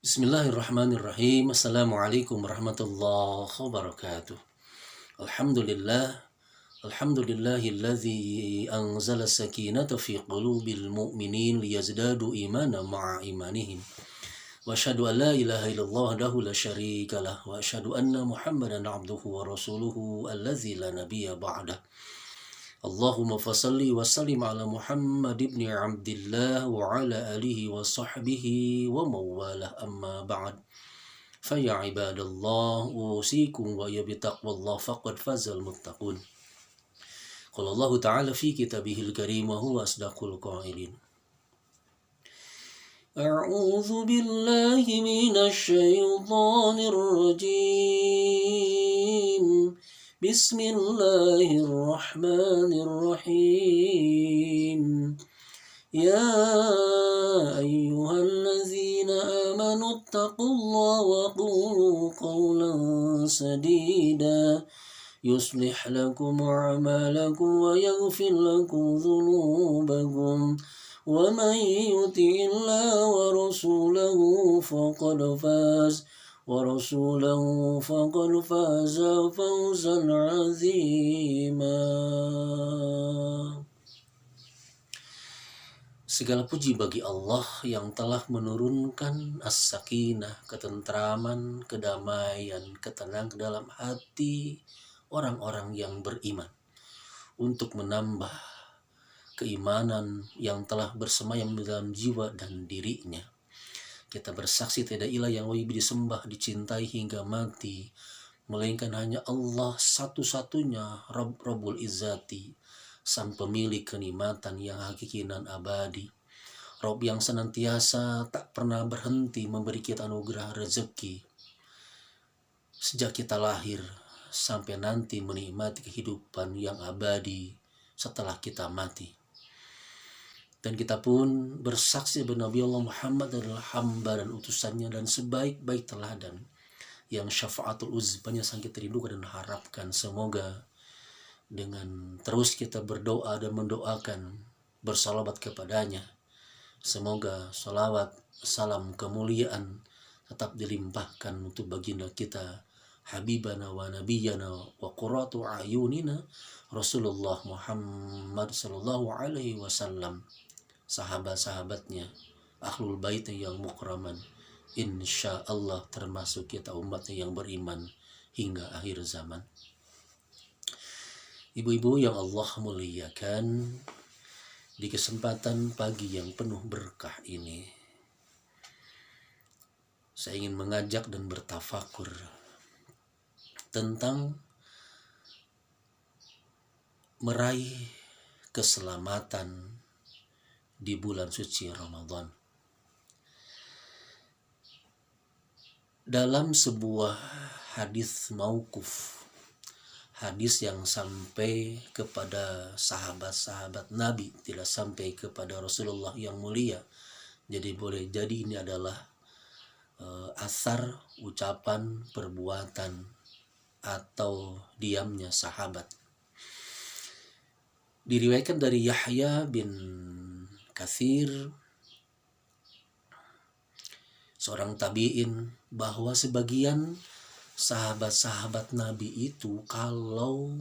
Bismillahirrahmanirrahim. Assalamualaikum warahmatullahi wabarakatuh. Alhamdulillah. Alhamdulillahilladzi anzala sakinata fi qulubil mu'minin liyazdadu imanan ma'a imanihim. Wa asyhadu an la ilaha illallah wahdahu la syarika lah wa asyhadu anna Muhammadan abduhu wa rasuluhu allazi la nabiyya ba'dah. Allahumma fasalli wa sallim ala Muhammad ibn Abdillah wa ala alihi wa sahbihi wa mawalah amma ba'd. Faya ibadallah usikum wa ya bitaqwallah faqad fazal muttaqun. Qala Allah ta'ala fi kitabihil karim wa huwa asdaqul qailin. A'udzu billahi minasy syaithanir rajim. Bismillahirrahmanirrahim. Ya ayyuhalladzina amanu ittaqullaha wa qulu qawlan sadida yuslih lakum a'malakum wa yaghfir lakum dhunubakum wa man yuti'illaha wa rasulahu faqad faza fawzan 'azima. Segala puji bagi Allah yang telah menurunkan as-sakinah, ketentraman, kedamaian, ketenangan ke dalam hati orang-orang yang beriman untuk menambah keimanan yang telah bersemayam di dalam jiwa dan dirinya. Kita bersaksi tidak ilah yang wajib disembah, dicintai hingga mati, melainkan hanya Allah satu-satunya Rabbul Izzati, sang pemilik kenikmatan yang hakiki dan abadi. Rabb yang senantiasa tak pernah berhenti memberi kita anugerah rezeki sejak kita lahir sampai nanti menikmati kehidupan yang abadi setelah kita mati. Dan kita pun bersaksi bahwa Nabi Allah Muhammad adalah hamba dan utusannya dan sebaik-baik teladan yang syafaatul uzbanya sangat rindukan dan harapkan. Semoga dengan terus kita berdoa dan mendoakan bersalawat kepadanya, semoga salawat, salam, kemuliaan tetap dilimpahkan untuk baginda kita, habibana wa nabiyana wa qurratu ayunina Rasulullah Muhammad sallallahu alaihi wasallam, sahabat-sahabatnya, ahlul baitnya yang mukraman, insya Allah termasuk kita umatnya yang beriman hingga akhir zaman. Ibu-ibu yang Allah muliakan, di kesempatan pagi yang penuh berkah ini, saya ingin mengajak dan bertafakur tentang meraih keselamatan di bulan suci Ramadan. Dalam sebuah hadis mauquf, hadis yang sampai kepada sahabat-sahabat Nabi, tidak sampai kepada Rasulullah yang mulia. Jadi boleh jadi ini adalah asar, ucapan, perbuatan, atau diamnya sahabat. Diriwayatkan dari Yahya bin Katsir, seorang tabi'in, bahwa sebagian sahabat-sahabat Nabi itu kalau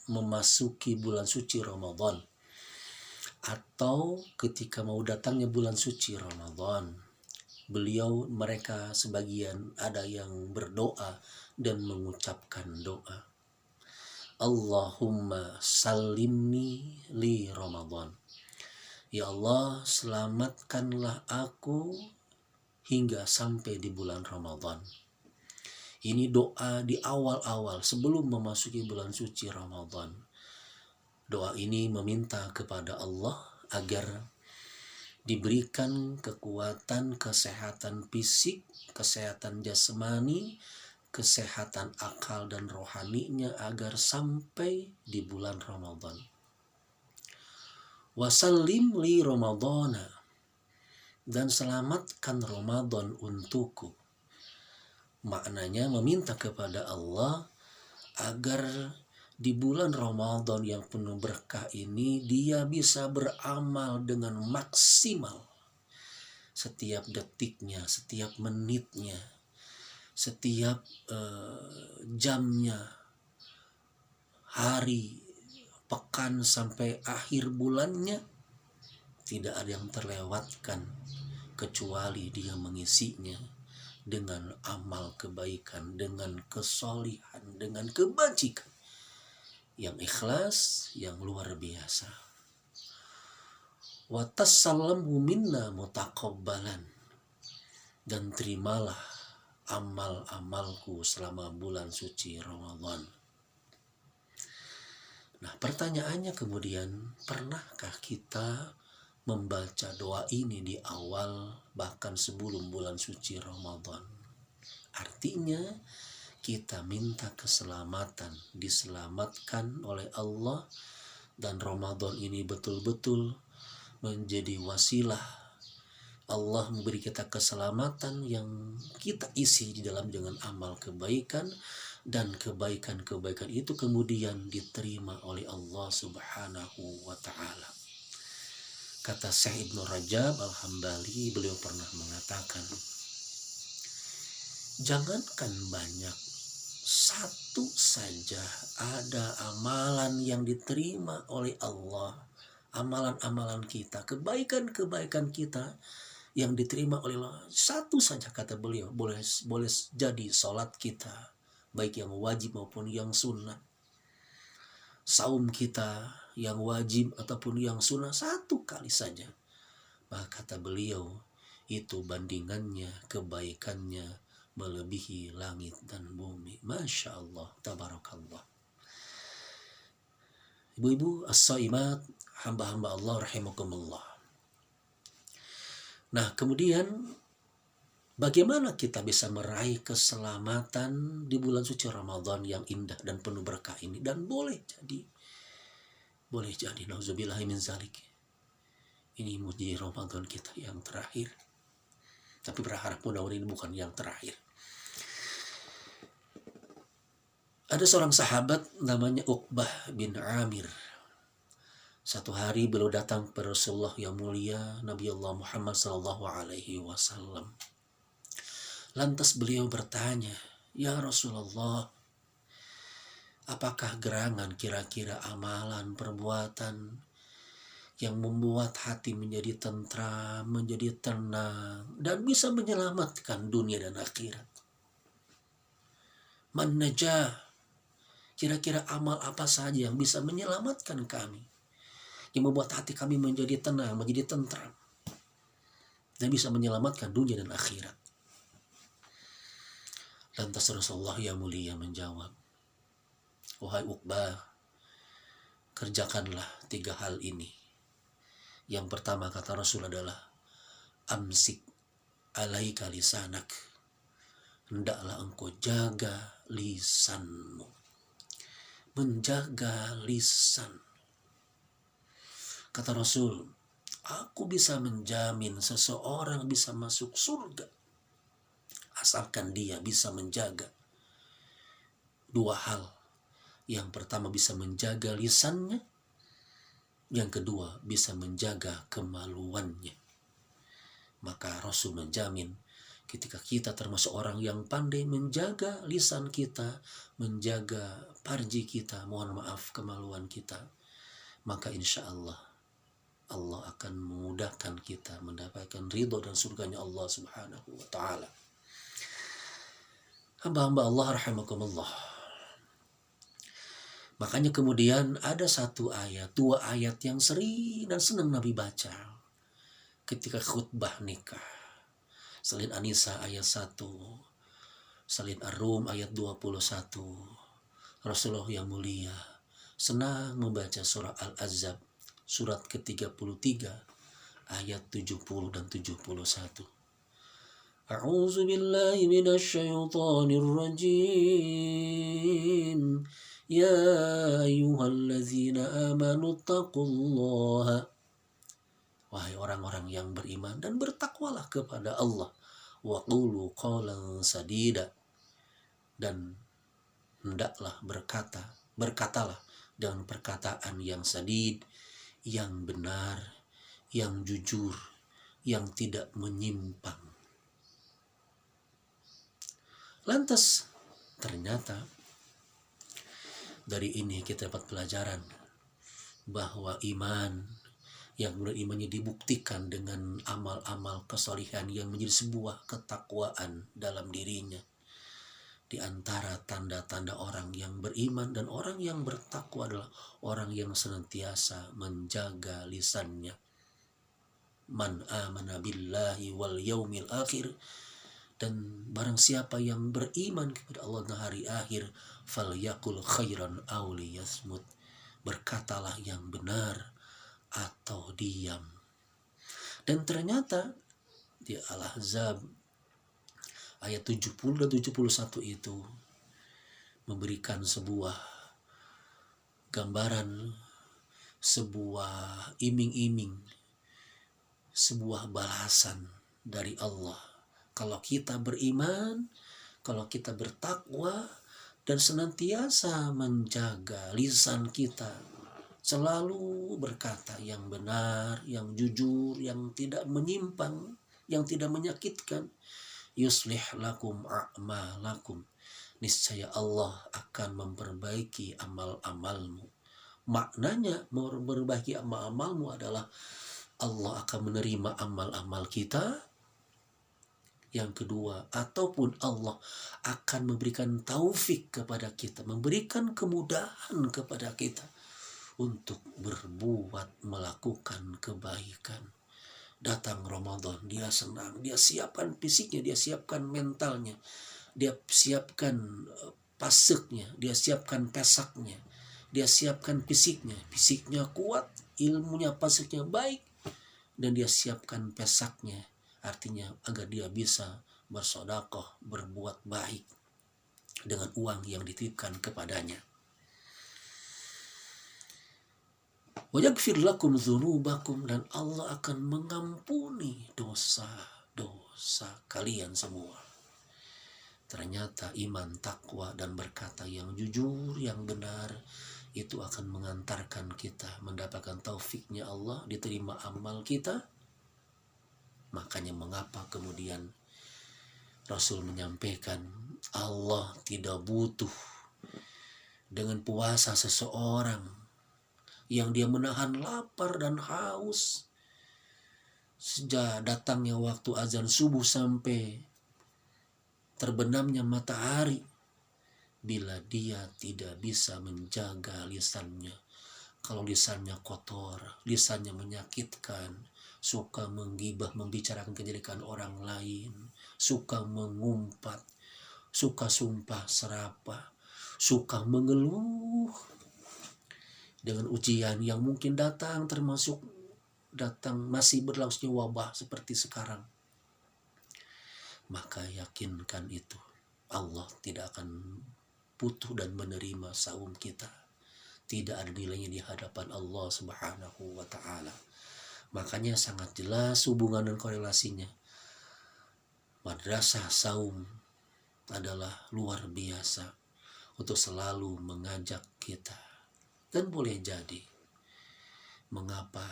memasuki bulan suci Ramadan atau ketika mau datangnya bulan suci Ramadan, mereka sebagian ada yang berdoa dan mengucapkan doa, Allahumma salimni li Ramadan. Ya Allah, selamatkanlah aku hingga sampai di bulan Ramadan. Ini doa di awal-awal sebelum memasuki bulan suci Ramadan. Doa ini meminta kepada Allah agar diberikan kekuatan, kesehatan fisik, kesehatan jasmani, kesehatan akal dan rohaninya agar sampai di bulan Ramadan. Wasallim li Ramadana, dan selamatkan Ramadan untukku. Maknanya meminta kepada Allah agar di bulan Ramadan yang penuh berkah ini dia bisa beramal dengan maksimal setiap detiknya, setiap menitnya, setiap jamnya, hari, pekan sampai akhir bulannya, tidak ada yang terlewatkan kecuali dia mengisinya dengan amal kebaikan, dengan kesolihan, dengan kebajikan yang ikhlas, yang luar biasa. Wa tassalamhu minna mutaqabbalan, dan terimalah amal-amalku selama bulan suci Ramadan. Nah, pertanyaannya kemudian, pernahkah kita membaca doa ini di awal bahkan sebelum bulan suci Ramadan? Artinya kita minta keselamatan, diselamatkan oleh Allah, dan Ramadan ini betul-betul menjadi wasilah Allah memberi kita keselamatan yang kita isi di dalam dengan amal kebaikan, dan kebaikan-kebaikan itu kemudian diterima oleh Allah Subhanahu wa ta'ala. Kata Syekh Ibnu Rajab Al-Hambali, beliau pernah mengatakan, jangankan banyak, satu saja ada amalan yang diterima oleh Allah, amalan-amalan kita, kebaikan-kebaikan kita yang diterima oleh Allah, satu saja kata beliau, boleh jadi sholat kita, baik yang wajib maupun yang sunnah, saum kita yang wajib ataupun yang sunnah, satu kali saja, maka kata beliau itu bandingannya, kebaikannya melebihi langit dan bumi. Masya Allah, tabarakallah. Ibu-ibu as-saimat, hamba-hamba Allah rahimakumullah. Nah, kemudian bagaimana kita bisa meraih keselamatan di bulan suci Ramadan yang indah dan penuh berkah ini? Dan boleh jadi, nauzubillahi min zalik, ini menjadi Ramadan kita yang terakhir. Tapi berharap mudah-mudahan ini bukan yang terakhir. Ada seorang sahabat namanya Uqbah bin Amir. Satu hari beliau datang kepada Rasulullah yang mulia, Nabi Allah Muhammad SAW. Lantas beliau bertanya, ya Rasulullah, apakah gerangan kira-kira amalan, perbuatan yang membuat hati menjadi tentram, menjadi tenang, dan bisa menyelamatkan dunia dan akhirat? Man najah, kira-kira amal apa saja yang bisa menyelamatkan kami, yang membuat hati kami menjadi tenang, menjadi tentram, dan bisa menyelamatkan dunia dan akhirat? Lantas Rasulullah yang mulia menjawab, wahai Uqbah, kerjakanlah 3 hal ini. Yang pertama kata Rasul adalah, amsik alaika lisanak, hendaklah engkau jaga lisanmu. Menjaga lisan. Kata Rasul, aku bisa menjamin seseorang bisa masuk surga asalkan dia bisa menjaga 2 hal. Yang pertama bisa menjaga lisannya, yang kedua bisa menjaga kemaluannya. Maka Rasul menjamin ketika kita termasuk orang yang pandai menjaga lisan kita, menjaga farji kita, mohon maaf kemaluan kita, maka insya Allah Allah akan memudahkan kita mendapatkan ridho dan surganya Allah Subhanahu wa ta'ala. Hamba-hamba Allah rahimakumullah. Makanya kemudian ada 1 ayat, 2 ayat yang sering dan senang Nabi baca ketika khutbah nikah. Selain An-Nisa ayat 1, selain Ar-Rum ayat 21, Rasulullah yang mulia senang membaca surah Al-Ahzab, surat ke-33, ayat 70 dan 71. A'udzu billahi minasy syaithanir rajim. Ya ayyuhallazina amanu taqullaha. Wahai orang-orang yang beriman, dan bertakwalah kepada Allah. Wa qulu qawlan sadida. Dan hendaklah berkatalah dengan perkataan yang sadid, yang benar, yang jujur, yang tidak menyimpang. Lantas ternyata dari ini kita dapat pelajaran bahwa iman yang berimannya dibuktikan dengan amal-amal kesalihan yang menjadi sebuah ketakwaan dalam dirinya. Di antara tanda-tanda orang yang beriman dan orang yang bertakwa adalah orang yang senantiasa menjaga lisannya. Man amana billahi wal yaumil akhir, dan barang siapa yang beriman kepada Allah dan hari akhir, falyakul khairan aw liyasmut, berkatalah yang benar atau diam. Dan ternyata di Al-Ahzab ayat 70 dan 71 itu memberikan sebuah gambaran, sebuah iming-iming, sebuah balasan dari Allah. Kalau kita beriman, kalau kita bertakwa dan senantiasa menjaga lisan kita, selalu berkata yang benar, yang jujur, yang tidak menyimpang, yang tidak menyakitkan, yuslih lakum a'malakum, niscaya Allah akan memperbaiki amal-amalmu. Maknanya memperbaiki amal-amalmu adalah Allah akan menerima amal-amal kita. Yang kedua, ataupun Allah akan memberikan taufik kepada kita, memberikan kemudahan kepada kita untuk berbuat, melakukan kebaikan. Datang Ramadan, dia senang, dia siapkan fisiknya, dia siapkan mentalnya, dia siapkan paseknya, dia siapkan pesaknya, dia siapkan fisiknya kuat, ilmunya, paseknya baik, dan dia siapkan pesaknya, artinya agar dia bisa bersedekah, berbuat baik dengan uang yang dititipkan kepadanya. Wa yaghfir lakum dzunubakum, dan Allah akan mengampuni dosa-dosa kalian semua. Ternyata iman, takwa, dan berkata yang jujur, yang benar, itu akan mengantarkan kita mendapatkan taufiknya Allah, diterima amal kita. Makanya mengapa kemudian Rasul menyampaikan Allah tidak butuh dengan puasa seseorang yang dia menahan lapar dan haus sejak datangnya waktu azan subuh sampai terbenamnya matahari, bila dia tidak bisa menjaga lisannya. Kalau lisannya kotor, lisannya menyakitkan, suka menggibah, membicarakan kejelekan orang lain, suka mengumpat, suka sumpah serapah, suka mengeluh dengan ujian yang mungkin datang, termasuk datang masih berlangsungnya wabah seperti sekarang, maka yakinkan itu Allah tidak akan butuh dan menerima saum kita. Tidak ada nilainya di hadapan Allah Subhanahu wa ta'ala. Makanya sangat jelas hubungan dan korelasinya. Madrasah saum adalah luar biasa untuk selalu mengajak kita. Dan boleh jadi mengapa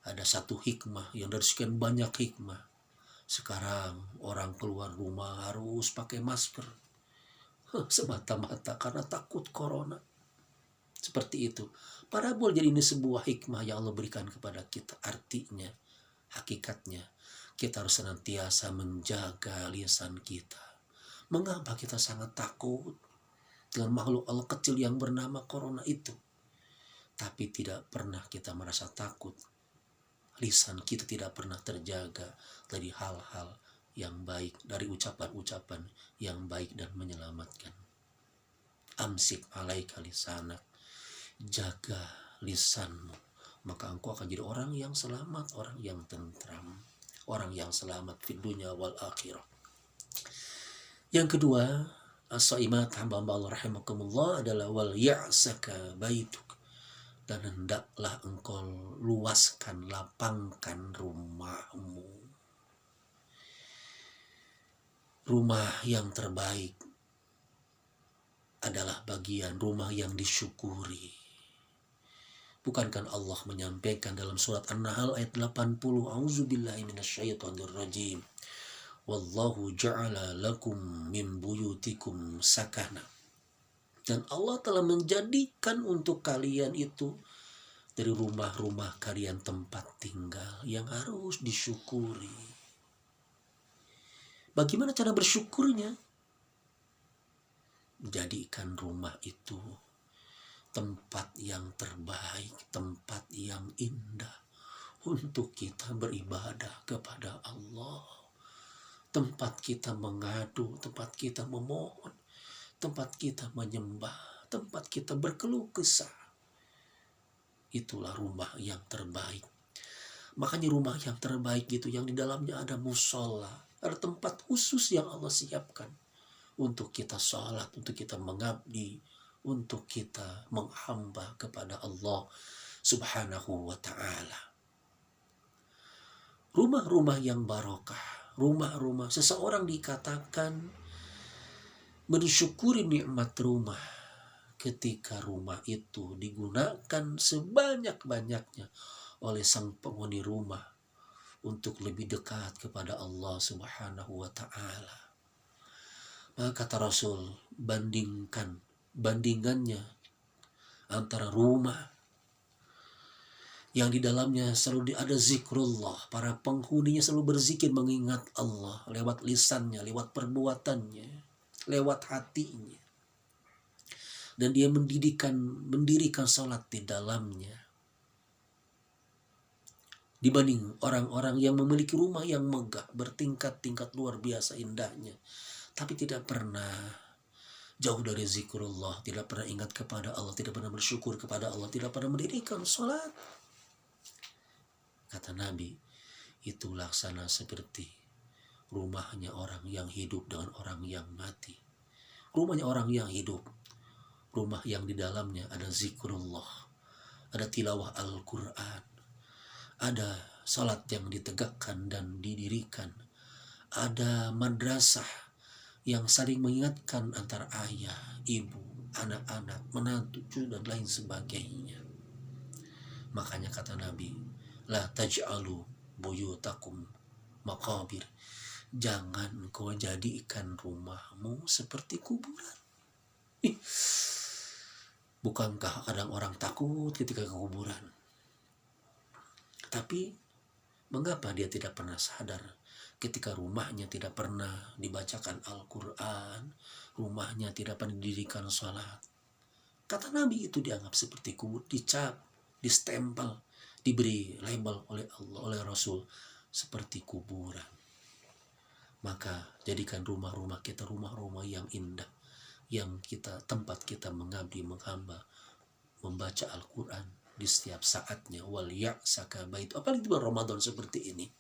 ada satu hikmah yang dari sekian banyak hikmah sekarang orang keluar rumah harus pakai masker semata-mata karena takut corona. Seperti itu. Padahal boleh jadi ini sebuah hikmah yang Allah berikan kepada kita. Artinya, hakikatnya, kita harus senantiasa menjaga lisan kita. Mengapa kita sangat takut dengan makhluk Allah kecil yang bernama corona itu? Tapi tidak pernah kita merasa takut. Lisan kita tidak pernah terjaga dari hal-hal yang baik, dari ucapan-ucapan yang baik dan menyelamatkan. Amsik alaika lisanak, jaga lisanmu, maka engkau akan jadi orang yang selamat, orang yang tentram, orang yang selamat di dunia wal akhirah. Yang kedua, as-saimat hamba-hamba Allah rahimakumullah adalah wal ya'saka baituk, dan hendaklah engkau luaskan, lapangkan rumahmu. Rumah yang terbaik adalah bagian rumah yang disyukuri. Bukankah Allah menyampaikan dalam surat An-Nahl ayat 80, A'udzubillahi minasyaitonirrajim. Wallahu ja'ala lakum min buyutikum sakana. Dan Allah telah menjadikan untuk kalian itu dari rumah-rumah kalian tempat tinggal yang harus disyukuri. Bagaimana cara bersyukurnya? Jadikan rumah itu tempat yang terbaik, tempat yang indah untuk kita beribadah kepada Allah. Tempat kita mengadu, tempat kita memohon, tempat kita menyembah, tempat kita berkeluh kesah. Itulah rumah yang terbaik. Makanya rumah yang terbaik itu yang di dalamnya ada musola, ada tempat khusus yang Allah siapkan untuk kita sholat, untuk kita mengabdi, untuk kita menghamba kepada Allah Subhanahu wa ta'ala. Rumah-rumah yang barokah, rumah-rumah seseorang dikatakan mensyukuri nikmat rumah ketika rumah itu digunakan sebanyak-banyaknya oleh sang penghuni rumah untuk lebih dekat kepada Allah Subhanahu wa ta'ala. Maka kata Rasul, bandingannya antara rumah yang di dalamnya selalu ada zikrullah, para penghuninya selalu berzikir mengingat Allah lewat lisannya, lewat perbuatannya, lewat hatinya, dan dia mendirikan salat di dalamnya, dibanding orang-orang yang memiliki rumah yang megah bertingkat-tingkat luar biasa indahnya, tapi tidak pernah jauh dari zikrullah, tidak pernah ingat kepada Allah, tidak pernah bersyukur kepada Allah, tidak pernah mendirikan sholat. Kata Nabi, itu laksana seperti rumahnya orang yang hidup dengan orang yang mati. Rumahnya orang yang hidup, rumah yang di dalamnya ada zikrullah, ada tilawah Al-Quran, ada salat yang ditegakkan dan didirikan, ada madrasah yang saling mengingatkan antara ayah, ibu, anak-anak, menantu, cucu, dan lain sebagainya. Makanya kata Nabi, la taj'alu buyutakum maqabir. Jangan kau jadikan rumahmu seperti kuburan. Bukankah kadang orang takut ketika ke kuburan? Tapi mengapa dia tidak pernah sadar ketika rumahnya tidak pernah dibacakan Al-Quran, rumahnya tidak pernah didirikan sholat? Kata Nabi, itu dianggap seperti kubur, dicap, distempel, diberi label oleh Allah, oleh Rasul seperti kuburan. Maka jadikan rumah-rumah kita rumah-rumah yang indah, yang tempat kita mengabdi, menghamba, membaca Al-Quran di setiap saatnya. Wal ya'saka bait. Apalagi di bulan Ramadan seperti ini,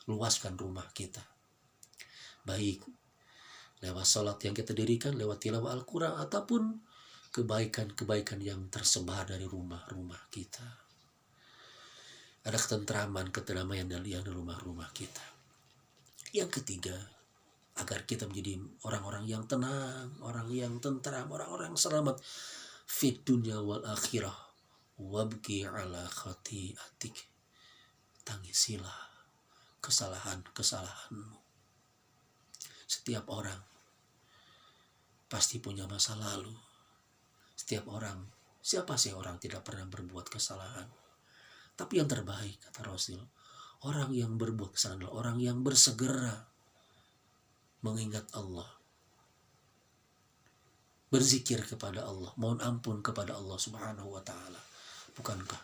luaskan rumah kita, baik lewat salat yang kita dirikan, lewat tilawah Al-Quran, ataupun kebaikan-kebaikan yang tersebar dari rumah-rumah kita. Ada ketentraman, kedamaian yang di rumah-rumah kita. Yang ketiga, agar kita menjadi orang-orang yang tenang, orang yang tentram, orang-orang selamat fid dunya wal akhirah, wabki ala khati'atik. Tangisilah kesalahan-kesalahanmu. Setiap orang pasti punya masa lalu. Setiap orang, siapa sih orang tidak pernah berbuat kesalahan? Tapi yang terbaik, kata Rasul, orang yang berbuat kesalahan adalah orang yang bersegera mengingat Allah, berzikir kepada Allah, mohon ampun kepada Allah Subhanahu wa ta'ala. Bukankah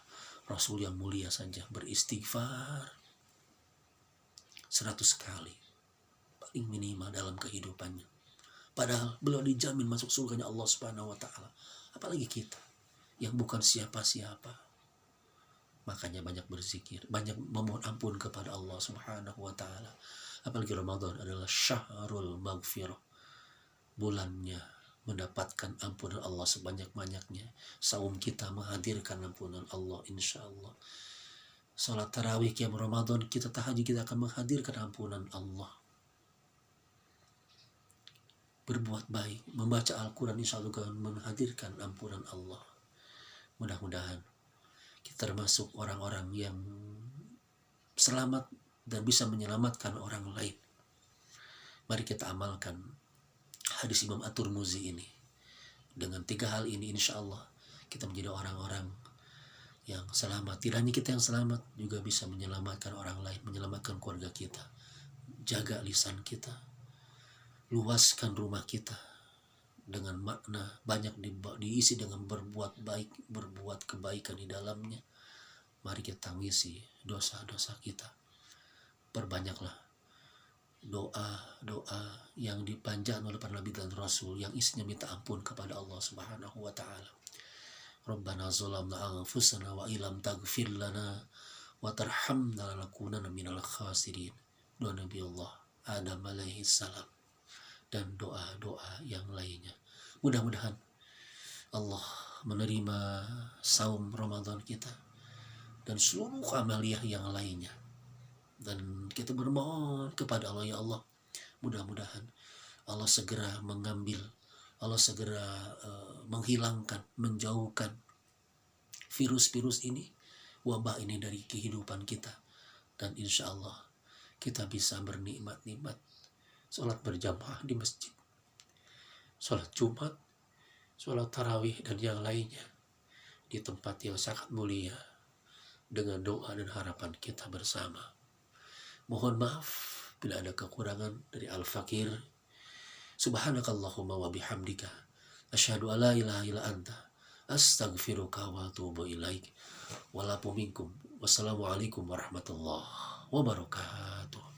Rasul yang mulia saja beristighfar 100 kali paling minimal dalam kehidupannya, padahal beliau dijamin masuk surganya Allah Subhanahu wa ta'ala. Apalagi kita yang bukan siapa-siapa. Makanya banyak berzikir, banyak memohon ampun kepada Allah Subhanahu wa ta'ala. Apalagi Ramadan adalah syahrul maghfirah, bulannya mendapatkan ampunan Allah sebanyak-banyaknya. Saum kita menghadirkan ampunan Allah, insya Allah. Salat tarawih qiyam Ramadan, kita tahajud, kita akan menghadirkan ampunan Allah. Berbuat baik, membaca Al-Quran, insya Allah akan menghadirkan ampunan Allah. Mudah-mudahan kita termasuk orang-orang yang selamat dan bisa menyelamatkan orang lain. Mari kita amalkan hadis Imam At-Tirmidzi ini. Dengan 3 hal ini insya Allah kita menjadi orang-orang yang selamat. Tidak hanya kita yang selamat, juga bisa menyelamatkan orang lain, menyelamatkan keluarga kita. Jaga lisan kita, luaskan rumah kita dengan makna banyak diisi dengan berbuat baik, berbuat kebaikan di dalamnya. Mari kita tangisi dosa-dosa kita. Perbanyaklah doa-doa yang dipanjatkan oleh para nabi dan rasul yang isinya minta ampun kepada Allah Subhanahu wa taala. Rabbana zalamna anfusana wa illam taghfir lana wa tarhamna lanakunanna minal khasirin. Doa Nabi Allah Adam alaihi salam dan doa-doa yang lainnya. Mudah-mudahan Allah menerima saum Ramadan kita dan seluruh amaliyah yang lainnya. Dan kita bermohon kepada Allah, ya Allah, mudah-mudahan Allah segera mengambil, Allah segera menghilangkan, menjauhkan virus-virus ini, wabah ini dari kehidupan kita. Dan insya Allah kita bisa bernikmat-nikmat sholat berjamaah di masjid, sholat Jumat, sholat tarawih, dan yang lainnya di tempat yang sangat mulia dengan doa dan harapan kita bersama. Mohon maaf bila ada kekurangan dari Al-Fakir. Subhanakallahumma wa bihamdika asyhadu an la ilaha illa anta astaghfiruka wa atubu ilaik. Walaupun minkum. Wassalamualaikum warahmatullahi wabarakatuh.